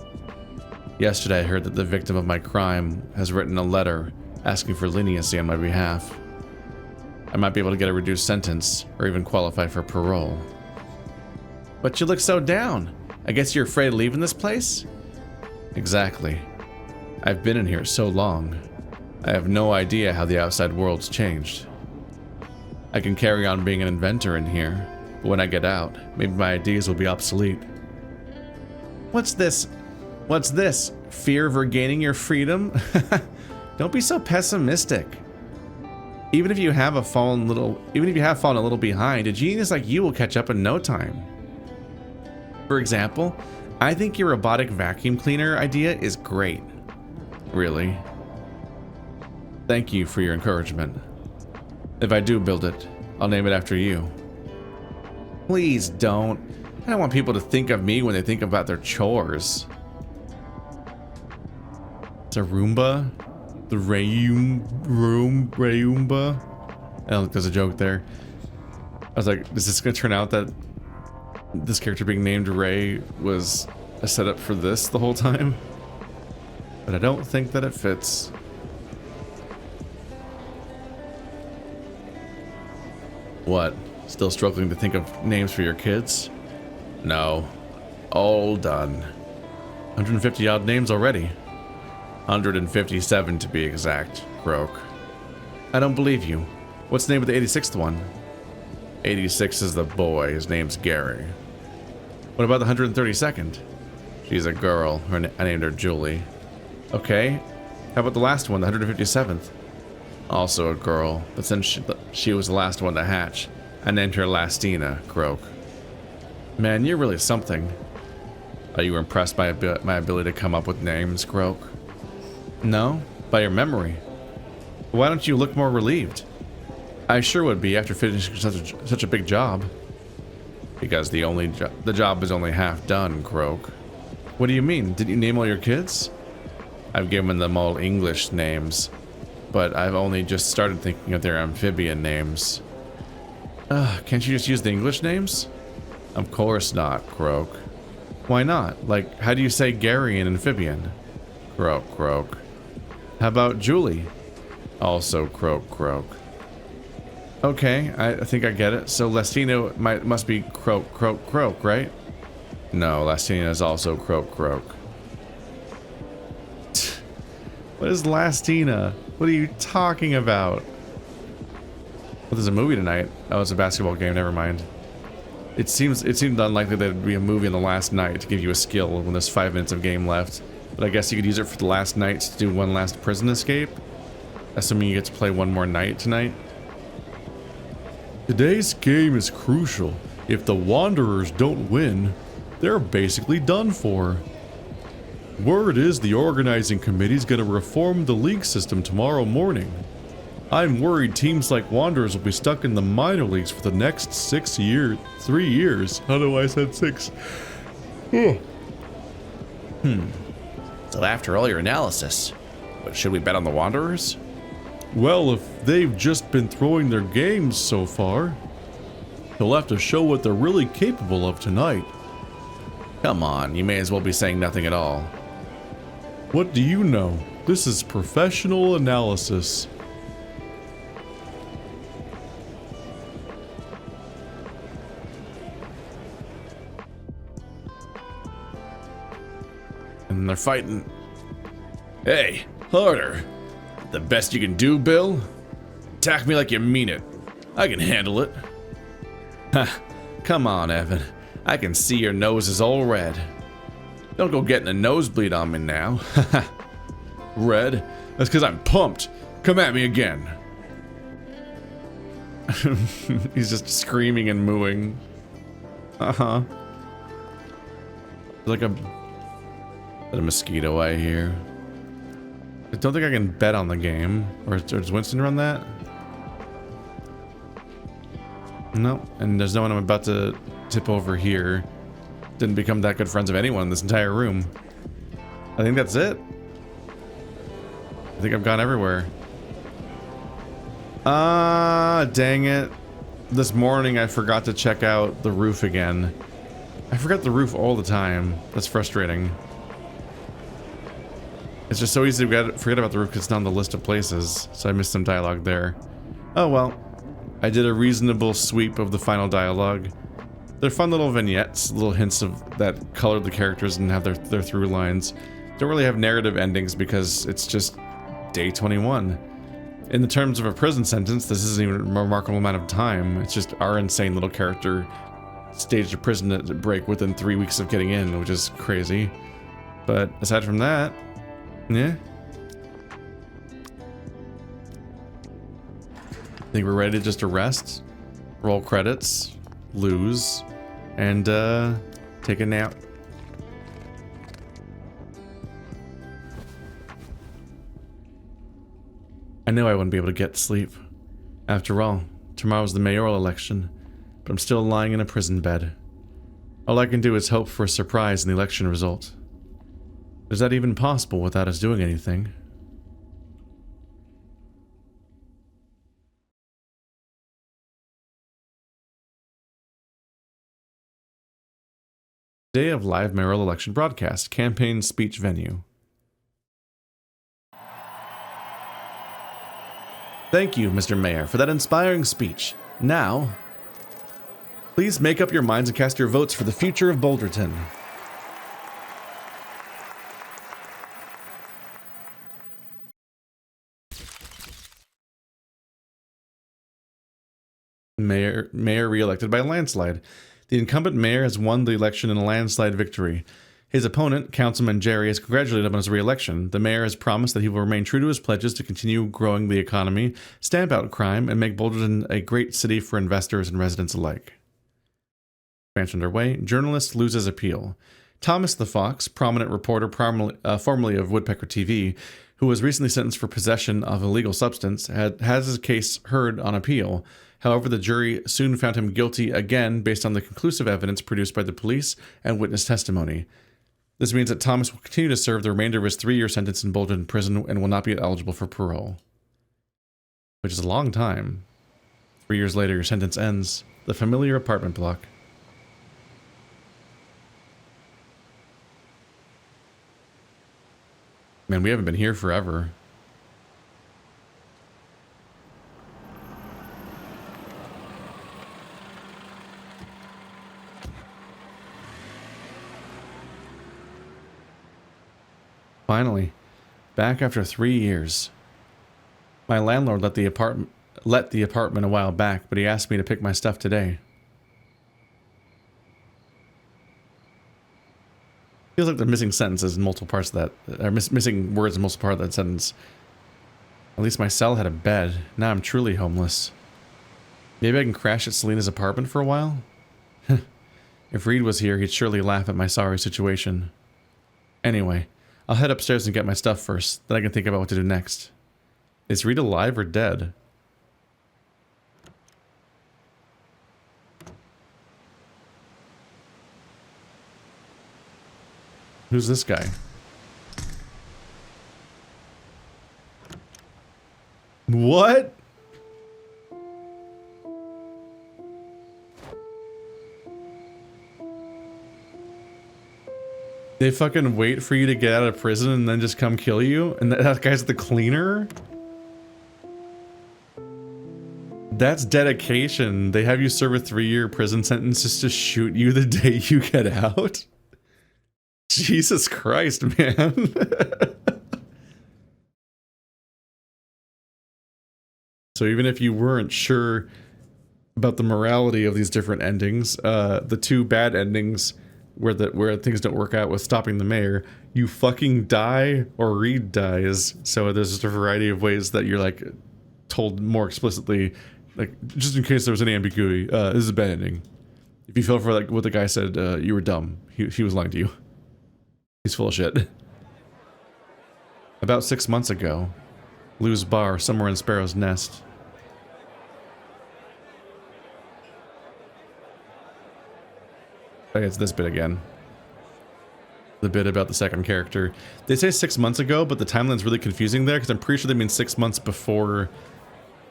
Yesterday I heard that the victim of my crime has written a letter asking for leniency on my behalf. I might be able to get a reduced sentence or even qualify for parole. But you look so down. I guess you're afraid of leaving this place? Exactly. I've been in here so long. I have no idea how the outside world's changed. I can carry on being an inventor in here, but when I get out, maybe my ideas will be obsolete. What's this? What's this? Fear of regaining your freedom? Don't be so pessimistic. Even if you have fallen a little behind, a genius like you will catch up in no time. For example, I think your robotic vacuum cleaner idea is great. Really. Thank you for your encouragement. If I do build it, I'll name it after you. Please don't. I don't want people to think of me when they think about their chores. It's a Roomba? The Rayumba? I don't think there's a joke there. I was like, is this gonna turn out that this character being named Ray was a setup for this the whole time? But I don't think that it fits. What? Still struggling to think of names for your kids? No. All done. 150 odd names already. 157 to be exact, Croak. I don't believe you. What's the name of the 86th one? 86 is the boy. His name's Gary. What about the 132nd? She's a girl. I named her Julie. Okay. How about the last one, the 157th? Also a girl, but since she was the last one to hatch, I named her Lastina, Croak. Man, you're really something. Are you impressed by my ability to come up with names, Croak? No, by your memory. Why don't you look more relieved? I sure would be after finishing such a big job. Because the job is only half done, Croak. What do you mean? Didn't you name all your kids? I've given them all English names, but I've only just started thinking of their amphibian names. Can't you just use the English names? Of course not, Croak. Why not? Like, how do you say Gary in amphibian? Croak, Croak. How about Julie? Also Croak, Croak. Okay, I think I get it. So Lastina must be Croak, Croak, Croak, right? No, Lastina is also Croak, Croak. What is Lastina? What are you talking about? Well, there's a movie tonight. Oh, it's a basketball game. Never mind. It seemed unlikely that there'd be a movie on the last night to give you a skill when there's 5 minutes of game left. But I guess you could use it for the last night to do one last prison escape. Assuming you get to play one more night tonight. Today's game is crucial. If the Wanderers don't win, they're basically done for. Word is the organizing committee's gonna reform the league system tomorrow morning. I'm worried teams like Wanderers will be stuck in the minor leagues for the next 3 years. How do I said 6? So after all your analysis, but should we bet on the Wanderers? Well, if they've just been throwing their games so far, they'll have to show what they're really capable of tonight. Come on, you may as well be saying nothing at all. What do you know? This is professional analysis. And they're fighting. Hey, harder. The best you can do, Bill? Attack me like you mean it. I can handle it. Ha, come on, Evan. I can see your nose is all red. Don't go getting a nosebleed on me now. Red? That's because I'm pumped. Come at me again. He's just screaming and mooing. Uh-huh. There's like a mosquito I hear. I don't think I can bet on the game. Or does Winston run that? No, and there's no one I'm about to tip over here. Didn't become that good friends of anyone in this entire room. I think that's it. I think I've gone everywhere. Ah, dang it. This morning I forgot to check out the roof again. I forget the roof all the time. That's frustrating. It's just so easy to forget about the roof because it's not on the list of places, so I missed some dialogue there. Oh well. I did a reasonable sweep of the final dialogue. They're fun little vignettes, little hints of that colored the characters and have their through lines. Don't really have narrative endings because it's just day 21. In the terms of a prison sentence, this isn't even a remarkable amount of time. It's just our insane little character staged a prison break within 3 weeks of getting in, which is crazy. But aside from that, yeah. I think we're ready to just arrest, roll credits, lose, and take a nap. I knew I wouldn't be able to get sleep. After all, tomorrow's the mayoral election, but I'm still lying in a prison bed. All I can do is hope for a surprise in the election result. Is that even possible without us doing anything? Day of live mayoral election broadcast, campaign speech venue. Thank you, Mr. Mayor, for that inspiring speech. Now, please make up your minds and cast your votes for the future of Boulderton. Mayor re-elected by a landslide. The incumbent mayor has won the election in a landslide victory. His opponent, Councilman Jerry, has congratulated him on his re-election. The mayor has promised that he will remain true to his pledges to continue growing the economy, stamp out crime, and make Boulderton a great city for investors and residents alike. Expansion underway. Journalist loses appeal. Thomas the Fox, prominent reporter formerly of Woodpecker TV, who was recently sentenced for possession of illegal substance, has his case heard on appeal. However, the jury soon found him guilty again based on the conclusive evidence produced by the police and witness testimony. This means that Thomas will continue to serve the remainder of his 3-year sentence in Boulderton prison and will not be eligible for parole. Which is a long time. 3 years later, your sentence ends. The familiar apartment block. Man, we haven't been here forever. Finally, back after 3 years. My landlord let the apartment a while back, but he asked me to pick my stuff today. Feels like they're missing sentences in multiple parts of that, or missing words in multiple parts of that sentence. At least my cell had a bed. Now I'm truly homeless. Maybe I can crash at Selena's apartment for a while? If Reed was here, he'd surely laugh at my sorry situation. Anyway, I'll head upstairs and get my stuff first, then I can think about what to do next. Is Reed alive or dead? Who's this guy? What? They fucking wait for you to get out of prison and then just come kill you? And that guy's the cleaner? That's dedication. They have you serve a 3-year prison sentence just to shoot you the day you get out? Jesus Christ, man. So even if you weren't sure about the morality of these different endings, the two bad endings where things don't work out with stopping the mayor, you fucking die or Reed dies. So there's just a variety of ways that you're like told more explicitly, like just in case there was any ambiguity. This is a bad ending. If you fell for like what the guy said, you were dumb. He was lying to you. He's full of shit. About 6 months ago, Lou's bar somewhere in Sparrow's Nest. Okay, it's this bit again. The bit about the second character. They say 6 months ago, but the timeline's really confusing there because I'm pretty sure they mean 6 months before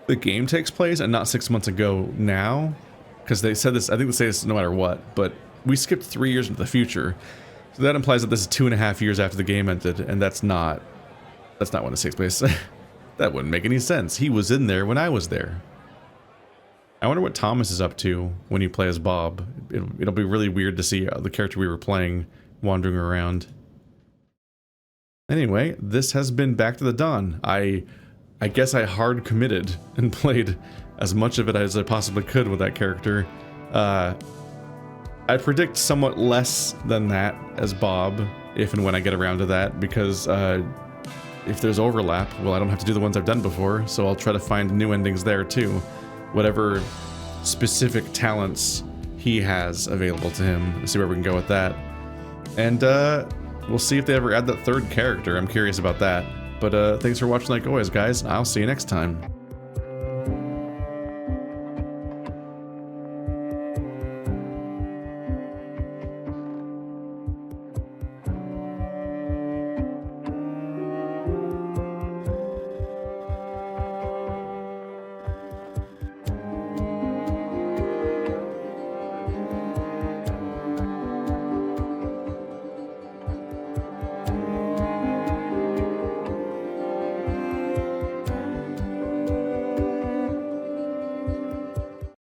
the game takes place and not 6 months ago now. Because they said this, I think they say this no matter what, but we skipped 3 years into the future. So that implies that this is 2.5 years after the game ended, and that's not when it takes place. That wouldn't make any sense. He was in there when I was there. I wonder what Thomas is up to when you play as Bob. It'll be really weird to see the character we were playing wandering around. Anyway, this has been Back to the Dawn. I guess I hard committed and played as much of it as I possibly could with that character. I predict somewhat less than that as Bob, if and when I get around to that, because if there's overlap, well, I don't have to do the ones I've done before, so I'll try to find new endings there too. Whatever specific talents he has available to him, see where we can go with that. And we'll see if they ever add that third character. I'm curious about that. But thanks for watching like always, guys. I'll see you next time.